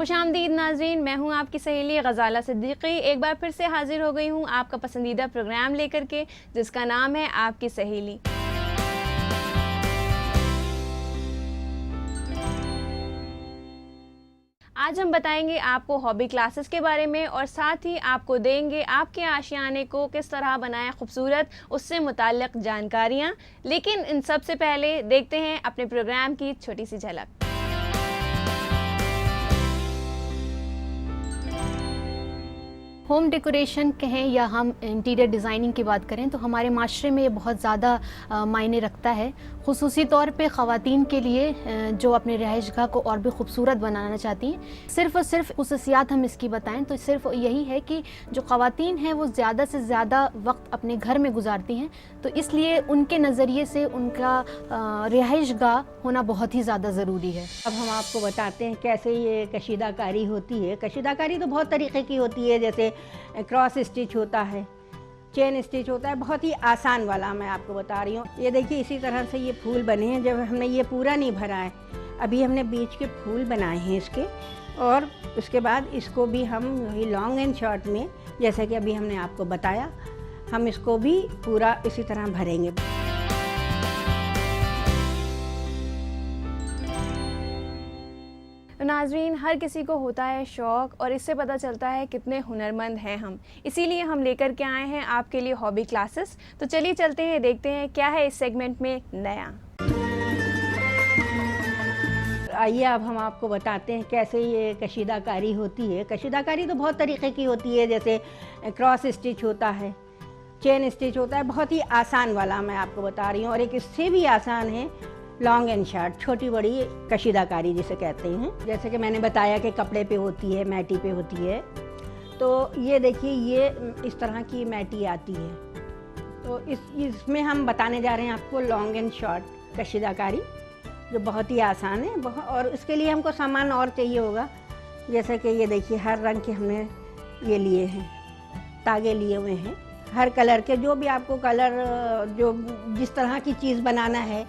खुशामदीद नाज़रीन, मैं हूं आपकी सहेली गज़ाला सिद्दीकी। एक बार फिर से हाजिर हो गई हूं आपका पसंदीदा प्रोग्राम लेकर के, जिसका नाम है आपकी सहेली। आज हम बताएंगे आपको हॉबी क्लासेस के बारे में और साथ ही आपको देंगे आपके आशियाने को किस तरह बनाया खूबसूरत, उससे मुताल्लिक़ जानकारियाँ। लेकिन इन सब से पहले देखते हैं अपने प्रोग्राम की छोटी सी झलक। होम डेकोरेशन कहें या हम इंटीरियर डिज़ाइनिंग की बात करें तो हमारे माशरे में ये बहुत ज़्यादा मायने रखता है, ख़ुसूसी तौर पे ख़वातीन के लिए जो अपने रहायशगाह को और भी खूबसूरत बनाना चाहती हैं। सिर्फ़ और सिर्फ खुसूसियात हम इसकी बताएं तो सिर्फ यही है कि जो ख़वातीन हैं वो ज़्यादा से ज़्यादा वक्त अपने घर में गुजारती हैं, तो इसलिए उनके नज़रिए से उनका रहायशगाह होना बहुत ही ज़्यादा ज़रूरी है। अब हम आपको बताते हैं कैसे ये कशीदाकारी होती है। कशीदाकारी तो बहुत तरीक़े की होती है, जैसे क्रॉस स्टिच होता है, चेन स्टिच होता है, बहुत ही आसान वाला मैं आपको बता रही हूँ। ये देखिए इसी तरह से ये फूल बने हैं। जब हमने ये पूरा नहीं भरा है, अभी हमने बीच के फूल बनाए हैं इसके, और उसके बाद इसको भी हम लॉन्ग एंड शॉर्ट में, जैसे कि अभी हमने आपको बताया, हम इसको भी पूरा इसी तरह भरेंगे। नाज़रीन, हर किसी को होता है शौक़ और इससे पता चलता है कितने हुनरमंद हैं हम। इसीलिए हम लेकर के आए हैं आपके लिए हॉबी क्लासेस। तो चलिए चलते हैं, देखते हैं क्या है इस सेगमेंट में नया। आइए अब हम आपको बताते हैं कैसे ये कशीदाकारी होती है। कशीदाकारी तो बहुत तरीक़े की होती है, जैसे क्रॉस स्टिच होता है, चेन स्टिच होता है, बहुत ही आसान वाला मैं आपको बता रही हूँ। और एक इससे भी आसान है लॉन्ग एंड शॉर्ट, छोटी बड़ी कशीदाकारी जिसे कहते हैं। जैसे कि मैंने बताया कि कपड़े पे होती है, मैटी पे होती है। तो ये देखिए, ये इस तरह की मैटी आती है। तो इसमें हम बताने जा रहे हैं आपको लॉन्ग एंड शॉर्ट कशीदाकारी, जो बहुत ही आसान है। और इसके लिए हमको सामान और चाहिए होगा, जैसे कि ये देखिए हर रंग के हमने ये लिए हैं, तागे लिए हुए हैं, हर कलर के। जो भी आपको कलर, जो जिस तरह की चीज़ बनाना है,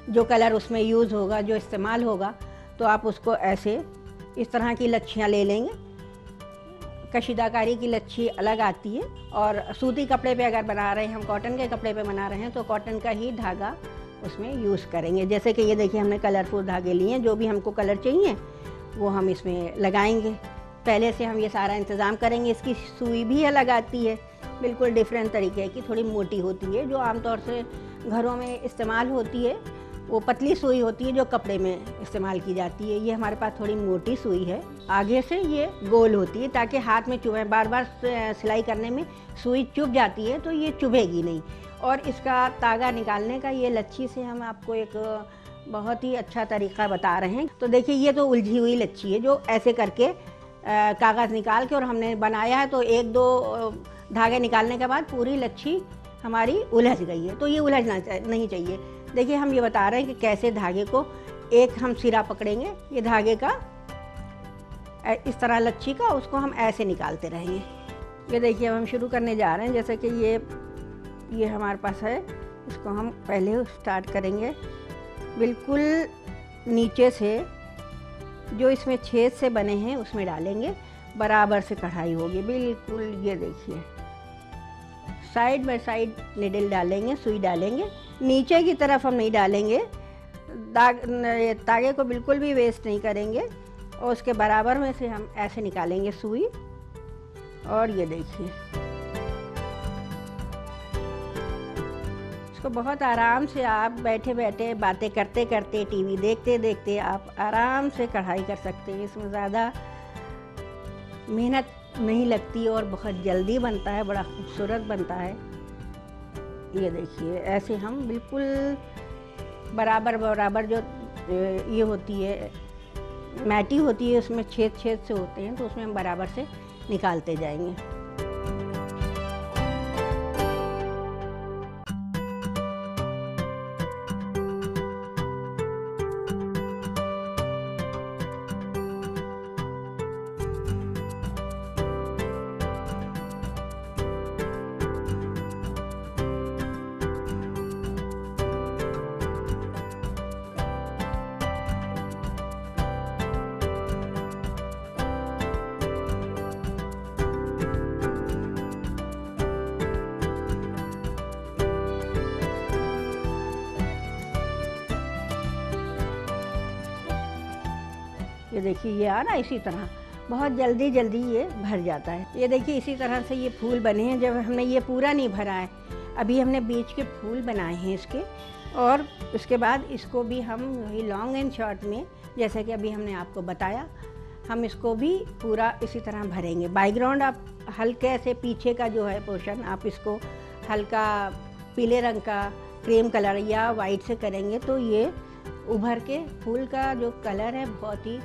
जो कलर उसमें यूज़ होगा, जो इस्तेमाल होगा, तो आप उसको ऐसे इस तरह की लच्छियाँ ले लेंगे। कशीदाकारी की लच्छी अलग आती है, और सूती कपड़े पे अगर बना रहे हैं, हम कॉटन के कपड़े पे बना रहे हैं, तो कॉटन का ही धागा उसमें यूज़ करेंगे। जैसे कि ये देखिए हमने कलरफुल धागे लिए हैं, जो भी हमको कलर चाहिए वो हम इसमें लगाएंगे। पहले से हम ये सारा इंतज़ाम करेंगे। इसकी सुई भी अलग आती है, बिल्कुल डिफरेंट तरीके की, थोड़ी मोटी होती है। जो आमतौर से घरों में इस्तेमाल होती है वो पतली सुई होती है, जो कपड़े में इस्तेमाल की जाती है। ये हमारे पास थोड़ी मोटी सुई है, आगे से ये गोल होती है, ताकि हाथ में चुभे। बार बार सिलाई करने में सुई चुभ जाती है, तो ये चुभेगी नहीं। और इसका तागा निकालने का ये लच्छी से हम आपको एक बहुत ही अच्छा तरीका बता रहे हैं। तो देखिए ये तो उलझी हुई लच्छी है, जो ऐसे करके कागज़ निकाल के और हमने बनाया है। तो एक दो धागे निकालने के बाद पूरी लच्छी हमारी उलझ गई है। तो ये उलझना नहीं चाहिए। देखिए हम ये बता रहे हैं कि कैसे धागे को, एक हम सिरा पकड़ेंगे ये धागे का, इस तरह लच्छी का, उसको हम ऐसे निकालते रहेंगे। ये देखिए अब हम शुरू करने जा रहे हैं। जैसे कि ये हमारे पास है, इसको हम पहले स्टार्ट करेंगे बिल्कुल नीचे से, जो इसमें छेद से बने हैं उसमें डालेंगे, बराबर से कढ़ाई होगी बिल्कुल। ये देखिए साइड बाय साइड निडल डालेंगे, सुई डालेंगे, नीचे की तरफ हम नहीं डालेंगे। तागे को बिल्कुल भी वेस्ट नहीं करेंगे, और उसके बराबर में से हम ऐसे निकालेंगे सुई। और ये देखिए इसको बहुत आराम से आप बैठे बैठे बातें करते करते, टीवी देखते देखते आप आराम से कढ़ाई कर सकते हैं। इसमें ज़्यादा मेहनत नहीं लगती और बहुत जल्दी बनता है, बड़ा खूबसूरत बनता है। ये देखिए ऐसे हम बिल्कुल बराबर बराबर, जो ये होती है मैटी होती है, उसमें छेद छेद से होते हैं, तो उसमें हम बराबर से निकालते जाएंगे। ये देखिए ये आ ना इसी तरह बहुत जल्दी जल्दी ये भर जाता है। ये देखिए इसी तरह से ये फूल बने हैं। जब हमने ये पूरा नहीं भरा है, अभी हमने बीच के फूल बनाए हैं इसके, और उसके बाद इसको भी हम लॉन्ग एंड शॉर्ट में, जैसे कि अभी हमने आपको बताया, हम इसको भी पूरा इसी तरह भरेंगे। बैकग्राउंड आप हल्के से पीछे का जो है पोर्शन आप इसको हल्का पीले रंग का क्रीम कलर या वाइट से करेंगे तो ये उभर के फूल का जो कलर है बहुत ही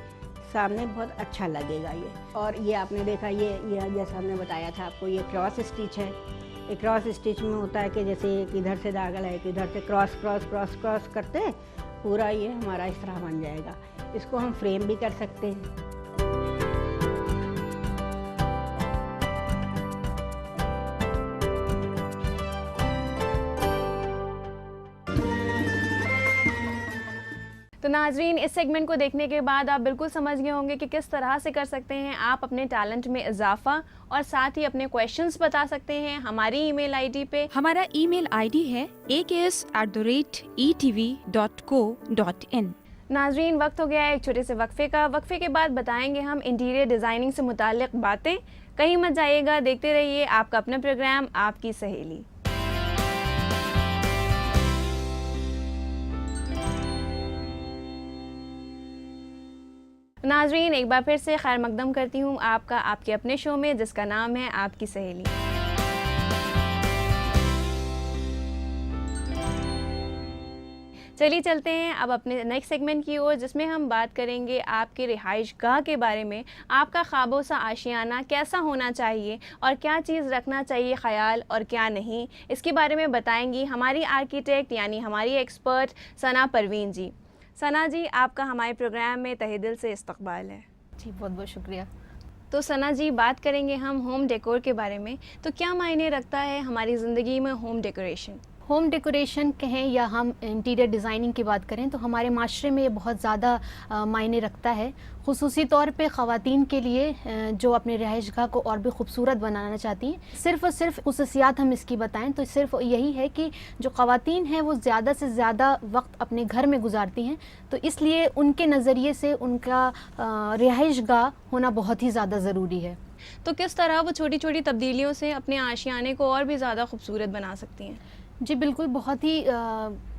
सामने बहुत अच्छा लगेगा ये। और ये आपने देखा ये जैसा हमने बताया था आपको, ये क्रॉस स्टिच है। ये क्रॉस स्टिच में होता है कि जैसे एक इधर से धागा है कि इधर से क्रॉस क्रॉस क्रॉस क्रॉस करते हैं, पूरा ये हमारा इस तरह बन जाएगा। इसको हम फ्रेम भी कर सकते हैं। तो नाजरीन, इस सेगमेंट को देखने के बाद आप बिल्कुल समझ गए होंगे कि किस तरह से कर सकते हैं आप अपने टैलेंट में इजाफा, और साथ ही अपने क्वेश्चंस बता सकते हैं हमारी ईमेल आईडी पे। हमारा ईमेल आईडी है aks@etv.co.in। नाजरीन, वक्त हो गया है एक छोटे से वक्फे का। वक्फे के बाद बताएंगे हम इंटीरियर डिज़ाइनिंग से मुताल्लिक बातें। कहीं मत जाइएगा, देखते रहिए आपका अपना प्रोग्राम आपकी सहेली। नाजरीन, एक बार फिर से खैर मकदम करती हूँ आपका आपके अपने शो में, जिसका नाम है आपकी सहेली। चलिए चलते हैं अब अपने नेक्स्ट सेगमेंट की ओर, जिसमें हम बात करेंगे आपके रिहाइश गाह के बारे में। आपका ख्वाबों सा आशियाना कैसा होना चाहिए और क्या चीज़ रखना चाहिए ख्याल और क्या नहीं, इसके बारे में बताएंगी हमारी आर्किटेक्ट यानी हमारी एक्सपर्ट सना परवीन जी। सना जी, आपका हमारे प्रोग्राम में तहे दिल से इस्तकबाल है। जी बहुत बहुत शुक्रिया। तो सना जी, बात करेंगे हम होम डेकोर के बारे में। तो क्या मायने रखता है हमारी ज़िंदगी में होम डेकोरेशन? होम डेकोरेशन कहें या हम इंटीरियर डिज़ाइनिंग की बात करें तो हमारे माशरे में ये बहुत ज़्यादा मायने रखता है, ख़ुसूसी तौर पे ख़वातीन के लिए जो अपने रहायशगाह को और भी खूबसूरत बनाना चाहती हैं। सिर्फ़ और सिर्फ खुसूसियात हम इसकी बताएं तो सिर्फ यही है कि जो ख़वातीन हैं वो ज़्यादा से ज़्यादा वक्त अपने घर में गुजारती हैं, तो इसलिए उनके नज़रिए से उनका रहायशगाह होना बहुत ही ज़्यादा ज़रूरी है। तो किस तरह वो छोटी छोटी तब्दीलियों से अपने आशियाने को और भी ज़्यादा खूबसूरत बना सकती हैं? जी बिल्कुल, बहुत ही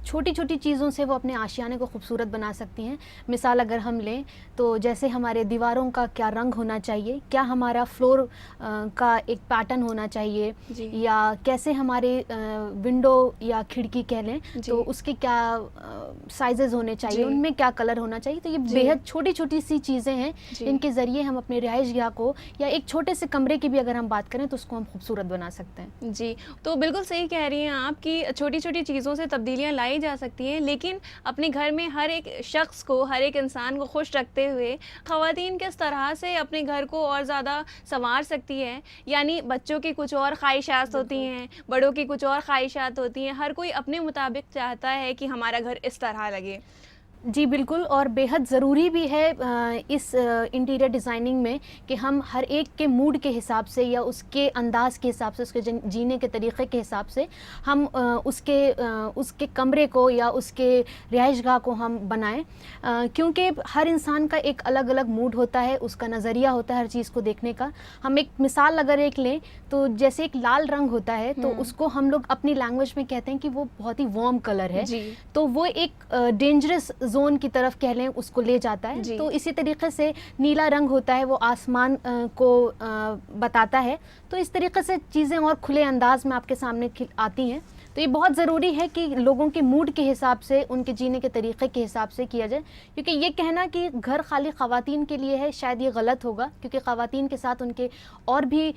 छोटी छोटी चीज़ों से वो अपने आशियाने को खूबसूरत बना सकती हैं। मिसाल अगर हम लें तो जैसे हमारे दीवारों का क्या रंग होना चाहिए, क्या हमारा फ्लोर का एक पैटर्न होना चाहिए, या कैसे हमारे विंडो या खिड़की कह लें तो उसके क्या साइजेस होने चाहिए, उनमें क्या कलर होना चाहिए। तो ये बेहद छोटी छोटी सी चीज़ें हैं जिनके ज़रिए हम अपने रिहाइशगाह को या एक छोटे से कमरे की भी अगर हम बात करें तो उसको हम खूबसूरत बना सकते हैं। जी, तो बिल्कुल सही कह रही हैं आप कि छोटी छोटी चीज़ों से तब्दीलियाँ लाई जा सकती हैं, लेकिन अपने घर में हर एक शख्स को, हर एक इंसान को खुश रखते हुए ख़वातीन किस तरह से अपने घर को और ज़्यादा संवार सकती है। यानी बच्चों की कुछ और ख्वाहिशात होती हैं, बड़ों की कुछ और ख्वाहिशात होती हैं, हर कोई अपने मुताबिक चाहता है कि हमारा घर इस तरह लगे। जी बिल्कुल, और बेहद ज़रूरी भी है इस इंटीरियर डिज़ाइनिंग में कि हम हर एक के मूड के हिसाब से या उसके अंदाज़ के हिसाब से, उसके जीने के तरीक़े के हिसाब से हम उसके कमरे को या उसके रिहाइशगाह को हम बनाएं, क्योंकि हर इंसान का एक अलग अलग मूड होता है, उसका नज़रिया होता है हर चीज़ को देखने का। हम एक मिसाल अगर एक लें तो जैसे एक लाल रंग होता है तो उसको हम लोग अपनी लैंग्वेज में कहते हैं कि वो बहुत ही वार्म कलर है, तो वो एक डेंजरस जोन की तरफ कह लें उसको ले जाता है। तो इसी तरीके से नीला रंग होता है, वो आसमान को बताता है। तो इस तरीके से चीज़ें और खुले अंदाज में आपके सामने आती हैं। तो ये बहुत ज़रूरी है कि लोगों के मूड के हिसाब से, उनके जीने के तरीक़े के हिसाब से किया जाए, क्योंकि ये कहना कि घर खाली ख़वातीन के लिए है शायद ये गलत होगा, क्योंकि ख़वातीन के साथ उनके और भी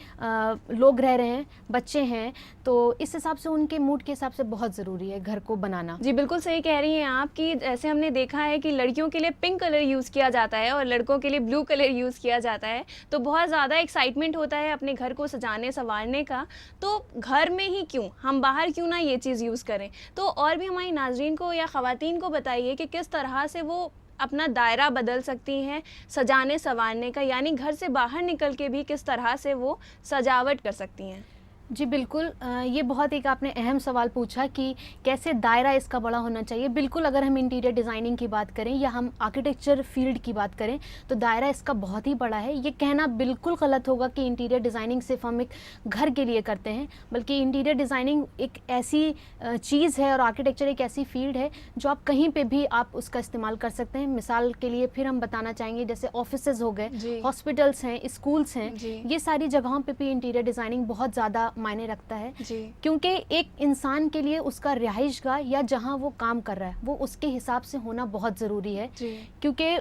लोग रह रहे हैं, बच्चे हैं, तो इस हिसाब से उनके मूड के हिसाब से बहुत ज़रूरी है घर को बनाना। जी बिल्कुल सही कह रही हैं आप कि जैसे हमने देखा है कि लड़कियों के लिए पिंक कलर यूज़ किया जाता है और लड़कों के लिए ब्लू कलर यूज़ किया जाता है, तो बहुत ज़्यादा एक्साइटमेंट होता है अपने घर को सजाने संवारने का। तो घर में ही क्यों, हम बाहर क्यों ना ये चीज़ यूज़ करें। तो और भी हमारी नाज़रीन को या ख़वातीन को बताइए कि किस तरह से वो अपना दायरा बदल सकती हैं सजाने संवारने का, यानी घर से बाहर निकल के भी किस तरह से वो सजावट कर सकती हैं। जी बिल्कुल, ये बहुत एक आपने अहम सवाल पूछा कि कैसे दायरा इसका बड़ा होना चाहिए। बिल्कुल, अगर हम इंटीरियर डिज़ाइनिंग की बात करें या हम आर्किटेक्चर फील्ड की बात करें तो दायरा इसका बहुत ही बड़ा है। ये कहना बिल्कुल गलत होगा कि इंटीरियर डिज़ाइनिंग सिर्फ हम एक घर के लिए करते हैं, बल्कि इंटीरियर डिज़ाइनिंग एक ऐसी चीज़ है और आर्किटेक्चर एक ऐसी फील्ड है जो आप कहीं पे भी आप उसका इस्तेमाल कर सकते हैं। मिसाल के लिए फिर हम बताना चाहेंगे, जैसे ऑफिसेज़ हो गए, जी। हॉस्पिटल्स हैं, स्कूल्स हैं, जी। ये सारी जगहों पे भी इंटीरियर डिज़ाइनिंग बहुत ज़्यादा मायने रखता है। जी। क्योंकि एक इंसान के लिए उसका रिहाइशगाह या जहाँ वो काम कर रहा है वो उसके हिसाब से होना बहुत ज़रूरी है। जी। क्योंकि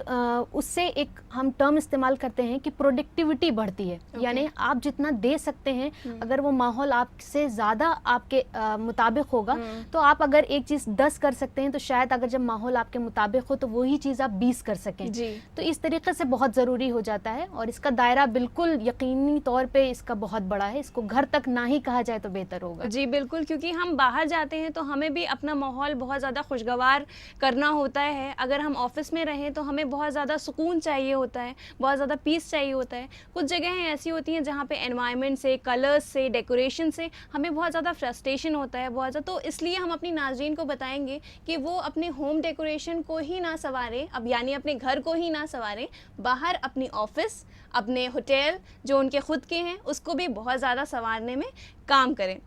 उससे एक हम टर्म इस्तेमाल करते हैं कि प्रोडक्टिविटी बढ़ती है। यानी आप जितना दे सकते हैं, अगर वो माहौल आपसे ज़्यादा आपके मुताबिक होगा तो आप अगर एक चीज़ 10 कर सकते हैं तो शायद अगर जब माहौल आपके मुताबिक हो तो वही चीज़ आप 20 कर सकें। जी। तो इस तरीके से बहुत ज़रूरी हो जाता है और इसका दायरा बिल्कुल यकीनी तौर पे इसका बहुत बड़ा है। इसको घर तक ना ही कहा जाए तो बेहतर होगा। जी बिल्कुल, क्योंकि हम बाहर जाते हैं तो हमें भी अपना माहौल बहुत ज़्यादा खुशगवार करना होता है। अगर हम ऑफिस में रहें तो हमें बहुत ज़्यादा सुकून चाहिए होता है, बहुत ज़्यादा पीस चाहिए होता है। कुछ जगहें ऐसी होती हैं जहाँ पे एनवायरनमेंट से, कलर्स से, डेकोरेशन से हमें बहुत ज़्यादा फ्रस्ट्रेशन होता है, बहुत ज़्यादा। तो इसलिए हम अपनी नाज़रीन को बताएंगे कि वो अपने होम डेकोरेशन को ही ना संवारें, अब यानी अपने घर को ही ना संवारें, बाहर अपनी ऑफिस, अपने होटल जो उनके खुद के हैं उसको भी बहुत ज़्यादा संवारने में काम करें।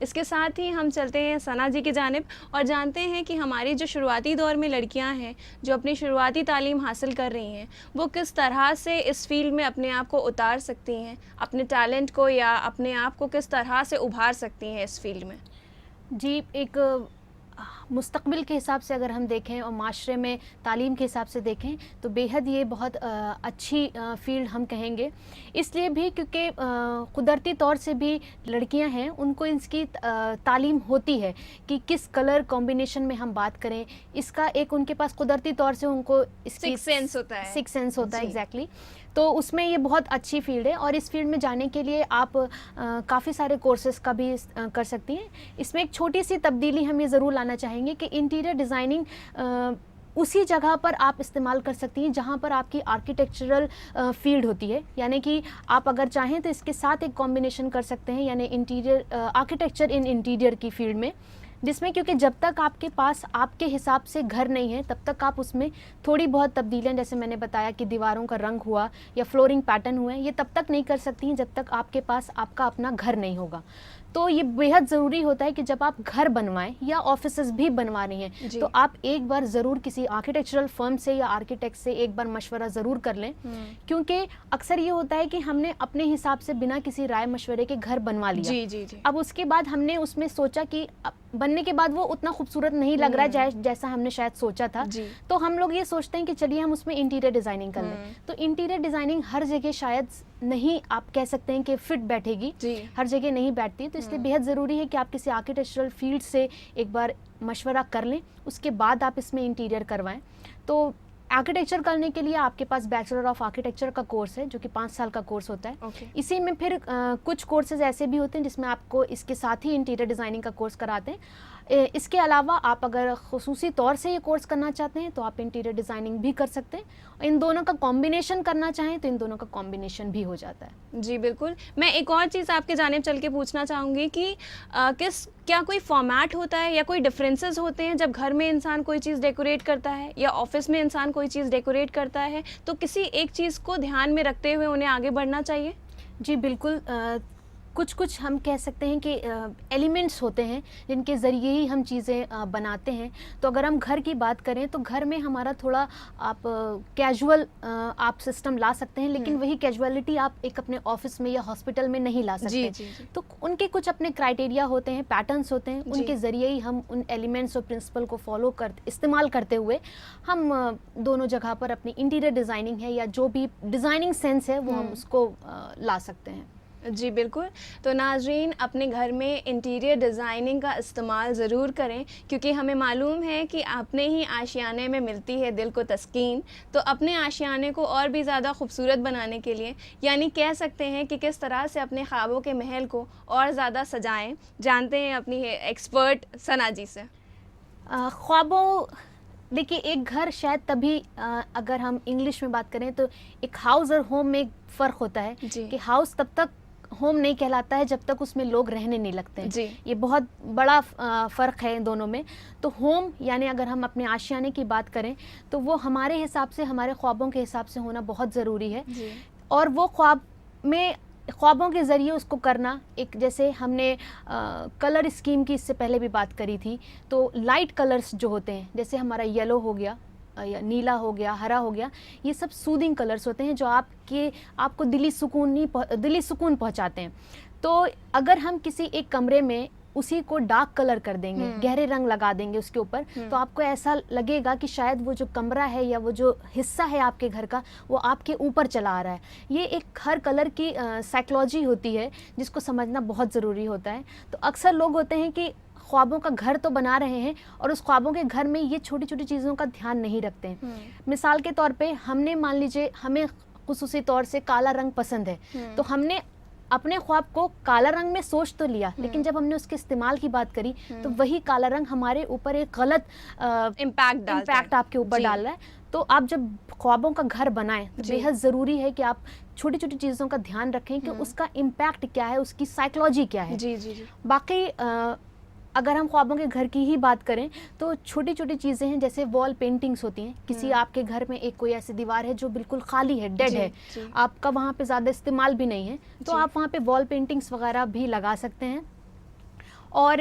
इसके साथ ही हम चलते हैं सना जी की जानिब और जानते हैं कि हमारी जो शुरुआती दौर में लड़कियां हैं जो अपनी शुरुआती तालीम हासिल कर रही हैं वो किस तरह से इस फील्ड में अपने आप को उतार सकती हैं, अपने टैलेंट को या अपने आप को किस तरह से उभार सकती हैं इस फील्ड में। जी, एक मुस्तकबिल के हिसाब से अगर हम देखें और माशरे में तालीम के हिसाब से देखें तो बेहद ये बहुत अच्छी फ़ील्ड हम कहेंगे। इसलिए भी क्योंकि कुदरती तौर से भी लड़कियां हैं, उनको इसकी तालीम होती है कि किस कलर कॉम्बिनेशन में हम बात करें। इसका एक उनके पास कुदरती तौर से उनको इसकी सिक्स सेंस होता है। सिक्स सेंस होता है, एग्जैक्टली। तो उसमें ये बहुत अच्छी फील्ड है और इस फील्ड में जाने के लिए आप काफ़ी सारे कोर्सेज़ का भी कर सकती हैं। इसमें एक छोटी सी तब्दीली हम ये ज़रूर लाना चाहेंगे कि इंटीरियर डिज़ाइनिंग उसी जगह पर आप इस्तेमाल कर सकती हैं जहाँ पर आपकी आर्किटेक्चरल फील्ड होती है। यानी कि आप अगर चाहें तो इसके साथ एक कॉम्बिनेशन कर सकते हैं, यानी इंटीरियर आर्किटेक्चर इन इंटीरियर की फील्ड में, जिसमें क्योंकि जब तक आपके पास आपके हिसाब से घर नहीं है तब तक आप उसमें थोड़ी बहुत तब्दीलियाँ, जैसे मैंने बताया कि दीवारों का रंग हुआ या फ्लोरिंग पैटर्न हुए, ये तब तक नहीं कर सकती हैं जब तक आपके पास आपका अपना घर नहीं होगा। तो ये बेहद ज़रूरी होता है कि जब आप घर बनवाएं या ऑफिसेज भी बनवा रही हैं तो आप एक बार ज़रूर किसी आर्किटेक्चरल फर्म से या आर्किटेक्ट से एक बार मशवरा ज़रूर कर लें। क्योंकि अक्सर ये होता है कि हमने अपने हिसाब से बिना किसी राय मशवरे के घर बनवा लिया। जी जी जी। अब उसके बाद हमने उसमें सोचा कि बनने के बाद वो उतना खूबसूरत नहीं लग रहा है जैसा हमने शायद सोचा था। तो हम लोग ये सोचते हैं कि चलिए हम उसमें इंटीरियर डिज़ाइनिंग कर लें। तो इंटीरियर डिज़ाइनिंग हर जगह शायद नहीं, आप कह सकते हैं कि फिट बैठेगी, हर जगह नहीं बैठती। तो इसलिए बेहद ज़रूरी है कि आप किसी आर्किटेक्चरल फील्ड से एक बार मशवरा कर लें, उसके बाद आप इसमें इंटीरियर करवाएं। तो आर्किटेक्चर करने के लिए आपके पास बैचलर ऑफ आर्किटेक्चर का कोर्स है जो कि 5 साल का कोर्स होता है। इसी में फिर कुछ कोर्सेज ऐसे भी होते हैं जिसमें आपको इसके साथ ही इंटीरियर डिज़ाइनिंग का कोर्स कराते हैं। इसके अलावा आप अगर खुसूसी तौर से ये कोर्स करना चाहते हैं तो आप इंटीरियर डिज़ाइनिंग भी कर सकते हैं। इन दोनों का कॉम्बिनेशन करना चाहें तो इन दोनों का कॉम्बिनेशन भी हो जाता है। जी बिल्कुल। मैं एक और चीज़ आपके जानिब चल के पूछना चाहूँगी कि क्या कोई फॉर्मेट होता है या कोई डिफरेंसेस होते हैं जब घर में इंसान कोई चीज़ डेकोरेट करता है या ऑफिस में इंसान कोई चीज़ डेकोरेट करता है, तो किसी एक चीज़ को ध्यान में रखते हुए उन्हें आगे बढ़ना चाहिए? जी बिल्कुल। कुछ हम कह सकते हैं कि एलिमेंट्स होते हैं जिनके ज़रिए ही हम चीज़ें बनाते हैं। तो अगर हम घर की बात करें तो घर में हमारा थोड़ा आप कैजुअल आप सिस्टम ला सकते हैं, लेकिन वही कैजुअलिटी आप एक अपने ऑफिस में या हॉस्पिटल में नहीं ला सकते। जी। तो उनके कुछ अपने क्राइटेरिया होते हैं, पैटर्न्स होते हैं, उनके ज़रिए ही हम उन एलिमेंट्स और प्रिंसिपल को फॉलो इस्तेमाल करते हुए हम दोनों जगह पर अपनी इंटीरियर डिज़ाइनिंग है या जो भी डिज़ाइनिंग सेंस है वो हम उसको ला सकते हैं। जी बिल्कुल। तो नाज़रीन, अपने घर में इंटीरियर डिज़ाइनिंग का इस्तेमाल ज़रूर करें, क्योंकि हमें मालूम है कि अपने ही आशियाने में मिलती है दिल को तस्कीन। तो अपने आशियाने को और भी ज़्यादा खूबसूरत बनाने के लिए, यानी कह सकते हैं कि किस तरह से अपने ख्वाबों के महल को और ज़्यादा सजाएं, जानते हैं अपनी एक्सपर्ट सना जी से। ख्वाबों, देखिए एक घर शायद तभी अगर हम इंग्लिश में बात करें तो एक हाउस और होम में एक फ़र्क होता है कि हाउस तब तक होम नहीं कहलाता है जब तक उसमें लोग रहने नहीं लगते हैं। जी। ये बहुत बड़ा फ़र्क है इन दोनों में। तो होम यानी अगर हम अपने आशियाने की बात करें तो वो हमारे हिसाब से, हमारे ख्वाबों के हिसाब से होना बहुत ज़रूरी है। जी। और वो ख्वाबों के ज़रिए उसको करना, एक जैसे हमने कलर स्कीम की इससे पहले भी बात करी थी, तो लाइट कलर्स जो होते हैं, जैसे हमारा येलो हो गया या नीला हो गया, हरा हो गया, ये सब सूदिंग कलर्स होते हैं जो आपको दिली सुकून पहुंचाते हैं। तो अगर हम किसी एक कमरे में उसी को डार्क कलर कर देंगे, गहरे रंग लगा देंगे उसके ऊपर, तो आपको ऐसा लगेगा कि शायद वो जो कमरा है या वो जो हिस्सा है आपके घर का वो आपके ऊपर चला आ रहा है। ये एक हर कलर की साइकोलॉजी होती है जिसको समझना बहुत ज़रूरी होता है। तो अक्सर लोग होते हैं कि ख्वाबों का घर तो बना रहे हैं और उस ख्वाबों के घर में ये छोटी छोटी चीज़ों का ध्यान नहीं रखते हैं। मिसाल के तौर पे हमने, मान लीजिए हमें खुसूसी तौर से काला रंग पसंद है, तो हमने अपने ख्वाब को काला रंग में सोच तो लिया, लेकिन जब हमने उसके इस्तेमाल की बात करी तो वही काला रंग हमारे ऊपर एक गलत इम्पैक्ट आपके ऊपर डाल रहा है। तो आप जब ख्वाबों का घर बनाएं तो बेहद ज़रूरी है कि आप छोटी छोटी चीज़ों का ध्यान रखें कि उसका इम्पैक्ट क्या है, उसकी साइकोलॉजी क्या है। जी जी जी। बाकी अगर हम ख्वाबों के घर की ही बात करें तो छोटी छोटी चीज़ें हैं, जैसे वॉल पेंटिंग्स होती हैं। किसी आपके घर में एक कोई ऐसी दीवार है जो बिल्कुल खाली है, डेड है, आपका वहाँ पे ज़्यादा इस्तेमाल भी नहीं है, तो आप वहाँ पे वॉल पेंटिंग्स वगैरह भी लगा सकते हैं। और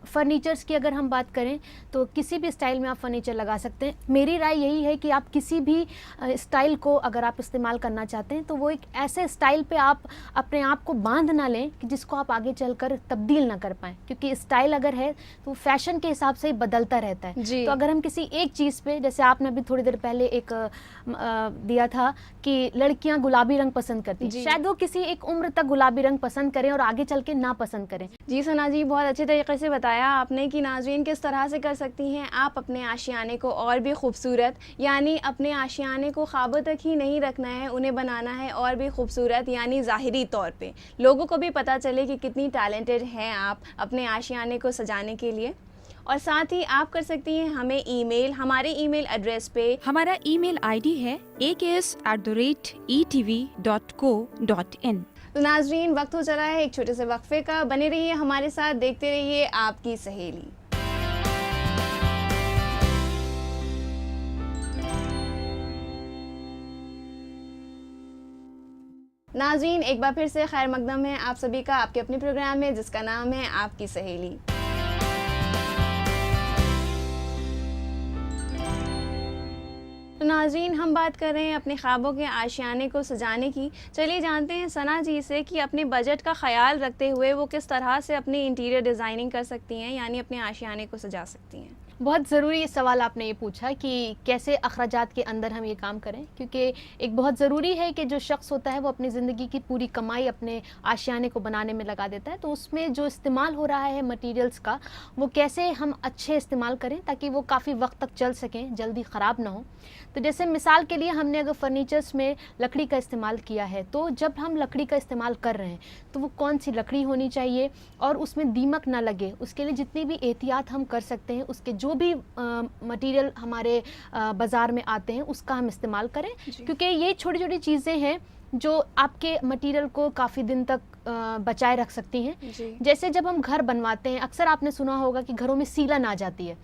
फर्नीचर्स की अगर हम बात करें तो किसी भी स्टाइल में आप फर्नीचर लगा सकते हैं। मेरी राय यही है कि आप किसी भी स्टाइल को अगर आप इस्तेमाल करना चाहते हैं तो वो एक ऐसे स्टाइल पे आप अपने आप को बांध ना लें कि जिसको आप आगे चलकर तब्दील ना कर पाएँ, क्योंकि स्टाइल अगर है तो फैशन के हिसाब से ही बदलता रहता है। तो अगर हम किसी एक चीज़ पे, जैसे आपने अभी थोड़ी देर पहले एक दिया था कि लड़कियाँ गुलाबी रंग पसंद करती, शायद वो किसी एक उम्र तक गुलाबी रंग पसंद करें और आगे चल के ना पसंद करें। जी सना जी, बहुत अच्छे तरीके से बताया आपने कि नाज़रीन किस तरह से कर सकती हैं आप अपने आशियाने को और भी खूबसूरत, यानी अपने आशियाने को ख्वाबों तक ही नहीं रखना है, उन्हें बनाना है और भी खूबसूरत, यानी ज़ाहिरी तौर पे लोगों को भी पता चले कि कितनी टैलेंटेड हैं आप अपने आशियाने को सजाने के लिए। और साथ ही आप कर सकती हैं हमें ईमेल, हमारे ईमेल एड्रेस पे। हमारा ईमेल आईडी है aks@etv.co.in। तो नाज़रीन, वक्त हो चला है एक छोटे से वक्फे का। बने रहिए हमारे साथ, देखते रहिए आपकी सहेली। नाज़रीन, एक बार फिर से खैर मकदम है आप सभी का आपके अपने प्रोग्राम में जिसका नाम है आपकी सहेली। तो नाज़रीन, हम बात कर रहे हैं अपने ख्वाबों के आशियाने को सजाने की। चलिए जानते हैं सना जी से कि अपने बजट का ख्याल रखते हुए वो किस तरह से अपनी इंटीरियर डिज़ाइनिंग कर सकती हैं, यानी अपने आशियाने को सजा सकती हैं। बहुत ज़रूरी सवाल आपने ये पूछा कि कैसे अखराजात के अंदर हम ये काम करें, क्योंकि एक बहुत ज़रूरी है कि जो शख्स होता है वो अपनी ज़िंदगी की पूरी कमाई अपने आशियाने को बनाने में लगा देता है, तो उसमें जो इस्तेमाल हो रहा है मटेरियल्स का, वो कैसे हम अच्छे इस्तेमाल करें ताकि वो काफ़ी वक्त तक चल सकें, जल्दी ख़राब ना हो। तो जैसे मिसाल के लिए हमने अगर फर्नीचर्स में लकड़ी का इस्तेमाल किया है, तो जब हम लकड़ी का इस्तेमाल कर रहे हैं तो वो कौन सी लकड़ी होनी चाहिए और उसमें दीमक ना लगे, उसके लिए जितनी भी एहतियात हम कर सकते हैं, उसके जो भी मटेरियल हमारे बाज़ार में आते हैं उसका हम इस्तेमाल करें, क्योंकि ये छोटी छोटी चीज़ें हैं जो आपके मटेरियल को काफ़ी दिन तक बचाए रख सकती हैं। जैसे जब हम घर बनवाते हैं, अक्सर आपने सुना होगा कि घरों में सीलन आ जाती है,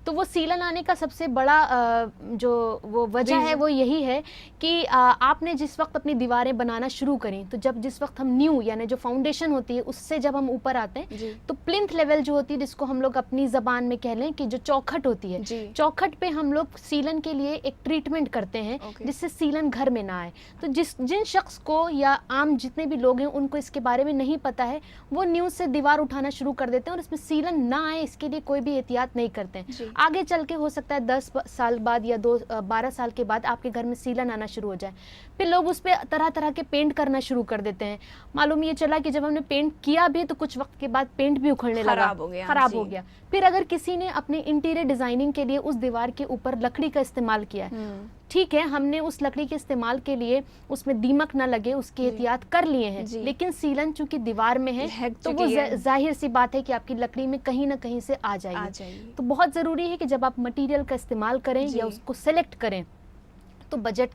तो वो सीलन आने का सबसे बड़ा जो वो वजह है वो यही है कि आपने जिस वक्त अपनी दीवारें बनाना शुरू करें, तो जिस वक्त हम न्यू यानी जो फाउंडेशन होती है उससे जब हम ऊपर आते हैं तो प्लिंथ लेवल जो होती है, जिसको हम लोग अपनी ज़बान में कह लें कि जो चौखट होती है, चौखट पे हम लोग सीलन के लिए एक ट्रीटमेंट करते हैं जिससे सीलन घर में ना आए। तो जिन शख्स को या आम जितने भी लोग हैं उनको इसके बारे में नहीं पता है, वो न्यूज़ से दीवार उठाना शुरू कर देते हैं और इसमें सीलन ना आए इसके लिए कोई भी एहतियात नहीं करते हैं। आगे चल के हो सकता है 10 साल बाद या 12 साल के बाद आपके घर में सीलन आना शुरू हो जाए, फिर लोग उस पर तरह तरह के पेंट करना शुरू कर देते हैं। मालूम ये चला कि जब हमने पेंट किया भी तो कुछ वक्त के बाद पेंट भी उखड़ने लगा, खराब हो गया। फिर अगर किसी ने अपने इंटीरियर डिजाइनिंग के लिए उस दीवार के ऊपर लकड़ी का इस्तेमाल किया, ठीक है, हमने उस लकड़ी के इस्तेमाल के लिए उसमें दीमक ना लगे उसकी एहतियात कर लिए हैं, लेकिन सीलन चूंकि दीवार में है तो वो जाहिर सी बात है कि आपकी लकड़ी में कहीं ना कहीं से आ जाएगी। तो बहुत ज़रूरी है कि जब आप मटेरियल का इस्तेमाल करें या उसको सेलेक्ट करें तो बजट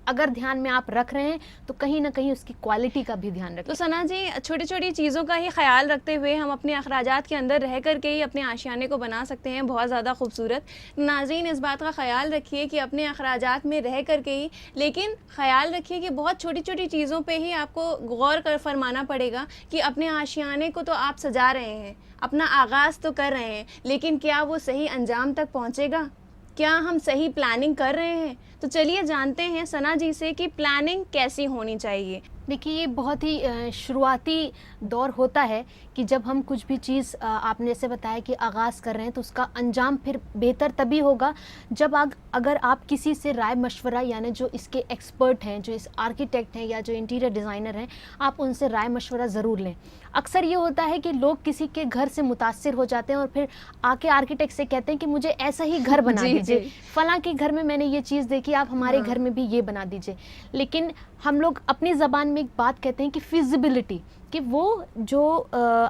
अगर ध्यान में आप रख रहे हैं तो कहीं ना कहीं उसकी क्वालिटी का भी ध्यान रखें। तो सना जी, छोटी छोटी चीज़ों का ही ख्याल रखते हुए हम अपने अखराजात के अंदर रह कर के ही अपने आशियाने को बना सकते हैं बहुत ज़्यादा खूबसूरत। नाज़रीन, इस बात का ख्याल रखिए कि अपने अखराजात में रह कर के ही, लेकिन ख्याल रखिए कि बहुत छोटी छोटी चीज़ों पे ही आपको गौर कर फरमाना पड़ेगा कि अपने आशियाने को तो आप सजा रहे हैं, अपना आगाज़ तो कर रहे हैं, लेकिन क्या वो सही अंजाम तक पहुँचेगा? क्या हम सही प्लानिंग कर रहे हैं? तो चलिए जानते हैं सना जी से कि प्लानिंग कैसी होनी चाहिए। देखिए, ये बहुत ही शुरुआती दौर होता है कि जब हम कुछ भी चीज़, आपने जैसे बताया कि आगाज़ कर रहे हैं, तो उसका अंजाम फिर बेहतर तभी होगा जब अगर आप किसी से राय मशवरा, यानी जो इसके एक्सपर्ट हैं, जो इस आर्किटेक्ट हैं या जो इंटीरियर डिज़ाइनर हैं, आप उनसे राय मशवरा ज़रूर लें। अक्सर ये होता है कि लोग किसी के घर से मुतासिर हो जाते हैं और फिर आके आर्किटेक्ट से कहते हैं कि मुझे ऐसा ही घर बना दीजिए, फलां के घर में मैंने ये चीज़ देखी, आप हमारे घर में भी ये बना दीजिए। लेकिन हम लोग अपनी ज़बान में एक बात कहते हैं कि फिजिबिलिटी, कि वो जो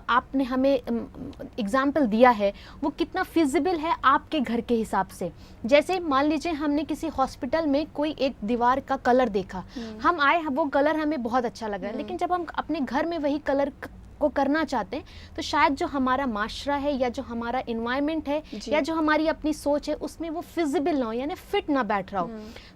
आपने हमें एग्ज़ाम्पल दिया है वो कितना फिजिबल है आपके घर के हिसाब से। जैसे मान लीजिए हमने किसी हॉस्पिटल में कोई एक दीवार का कलर देखा, हम आए, वो कलर हमें बहुत अच्छा लगा, लेकिन जब हम अपने घर में वही कलर को करना चाहते हैं तो शायद जो हमारा माशरा है या जो हमारा इन्वायरमेंट है या जो हमारी अपनी सोच है उसमें वो फिजिबल ना हो, यानी फिट ना बैठ रहा हो।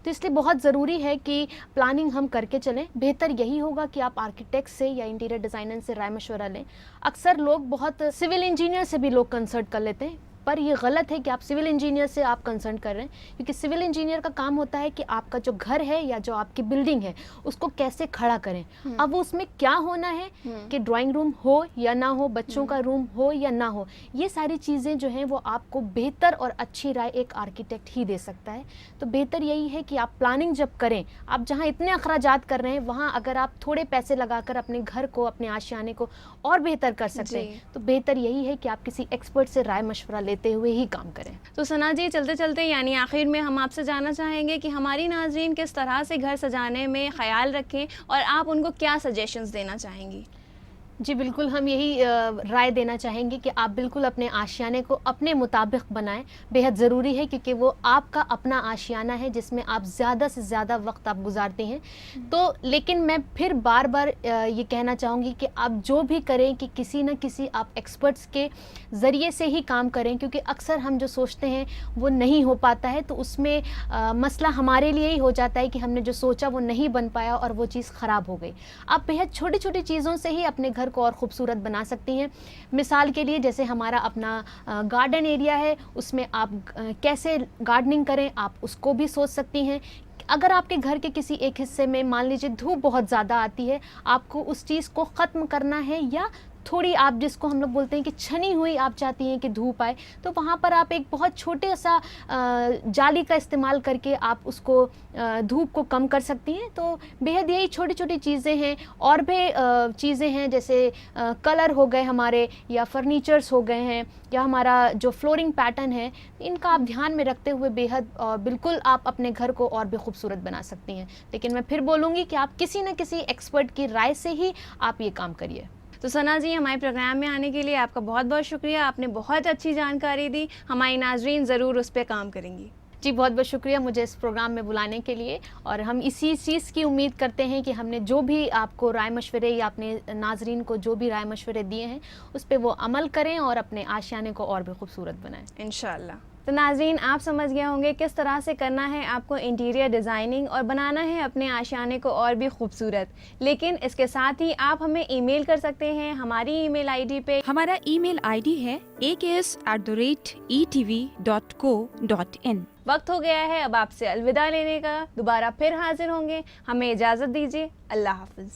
तो इसलिए बहुत ज़रूरी है कि प्लानिंग हम करके चलें। बेहतर यही होगा कि आप आर्किटेक्ट से या इंटीरियर डिज़ाइनर से राय मशवरा लें। अक्सर लोग बहुत सिविल इंजीनियर से भी लोग कंसल्ट कर लेते हैं, पर ये गलत है कि आप सिविल इंजीनियर से आप कंसल्ट कर रहे हैं, क्योंकि सिविल इंजीनियर का काम होता है कि आपका जो घर है या जो आपकी बिल्डिंग है उसको कैसे खड़ा करें। अब वो उसमें क्या होना है कि ड्राइंग रूम हो या ना हो, बच्चों का रूम हो या ना हो, ये सारी चीज़ें जो हैं वो आपको बेहतर और अच्छी राय एक आर्किटेक्ट ही दे सकता है। तो बेहतर यही है कि आप प्लानिंग जब करें, आप जहाँ इतने अखराजात कर रहे हैं वहाँ अगर आप थोड़े पैसे लगाकर अपने घर को, अपने आशियाने को और बेहतर कर सकते हैं, तो बेहतर यही है कि आप किसी एक्सपर्ट से राय मशवरा लेते हुए ही काम करें। तो सना जी, चलते चलते यानी आखिर में हम आपसे जानना चाहेंगे कि हमारी नाज़रीन किस तरह से घर सजाने में ख्याल रखें और आप उनको क्या सजेशंस देना चाहेंगी? जी बिल्कुल, हम यही राय देना चाहेंगे कि आप बिल्कुल अपने आशियाने को अपने मुताबिक बनाएं। बेहद ज़रूरी है क्योंकि वो आपका अपना आशियाना है जिसमें आप ज़्यादा से ज़्यादा वक्त आप गुजारते हैं। तो लेकिन मैं फिर बार बार ये कहना चाहूँगी कि आप जो भी करें कि किसी न किसी आप एक्सपर्ट्स के ज़रिए से ही काम करें, क्योंकि अक्सर हम जो सोचते हैं वो नहीं हो पाता है, तो उसमें मसला हमारे लिए ही हो जाता है कि हमने जो सोचा वो नहीं बन पाया और वो चीज़ ख़राब हो गई। आप बेहद छोटी छोटी चीज़ों से ही अपने घर को और ख़ूबसूरत बना सकती हैं। मिसाल के लिए जैसे हमारा अपना गार्डन एरिया है, उसमें आप कैसे गार्डनिंग करें आप उसको भी सोच सकती हैं। अगर आपके घर के किसी एक हिस्से में मान लीजिए धूप बहुत ज़्यादा आती है, आपको उस चीज़ को ख़त्म करना है या थोड़ी आप जिसको हम लोग बोलते हैं कि छनी हुई आप चाहती हैं कि धूप आए, तो वहाँ पर आप एक बहुत छोटे सा जाली का इस्तेमाल करके आप उसको धूप को कम कर सकती हैं। तो बेहद यही छोटी छोटी चीज़ें हैं। और भी चीज़ें हैं जैसे कलर हो गए हमारे, या फर्नीचर्स हो गए हैं, या हमारा जो फ्लोरिंग पैटर्न है, इनका आप ध्यान में रखते हुए बेहद बिल्कुल आप अपने घर को और भी खूबसूरत बना सकती हैं। लेकिन मैं फिर बोलूँगी कि आप किसी न किसी एक्सपर्ट की राय से ही आप ये काम करिए। तो सना जी, हमारे प्रोग्राम में आने के लिए आपका बहुत बहुत शुक्रिया। आपने बहुत अच्छी जानकारी दी, हमारी नाज़रीन ज़रूर उस पर काम करेंगी। जी बहुत बहुत शुक्रिया मुझे इस प्रोग्राम में बुलाने के लिए, और हम इसी चीज़ की उम्मीद करते हैं कि हमने जो भी आपको राय मशवरे या अपने नाज़रीन को जो भी राय मशवरे दिए हैं उस पर वो अमल करें और अपने आशियाने को और भी खूबसूरत बनाएं इंशाअल्लाह। तो नाज़रीन, आप समझ गए होंगे किस तरह से करना है आपको इंटीरियर डिज़ाइनिंग और बनाना है अपने आशियाने को और भी खूबसूरत। लेकिन इसके साथ ही आप हमें ईमेल कर सकते हैं हमारी ईमेल आईडी पे। हमारा ईमेल आईडी है aks@etv.co.in। वक्त हो गया है अब आपसे अलविदा लेने का। दोबारा फिर हाजिर होंगे, हमें इजाज़त दीजिए। अल्लाह हाफ़िज़।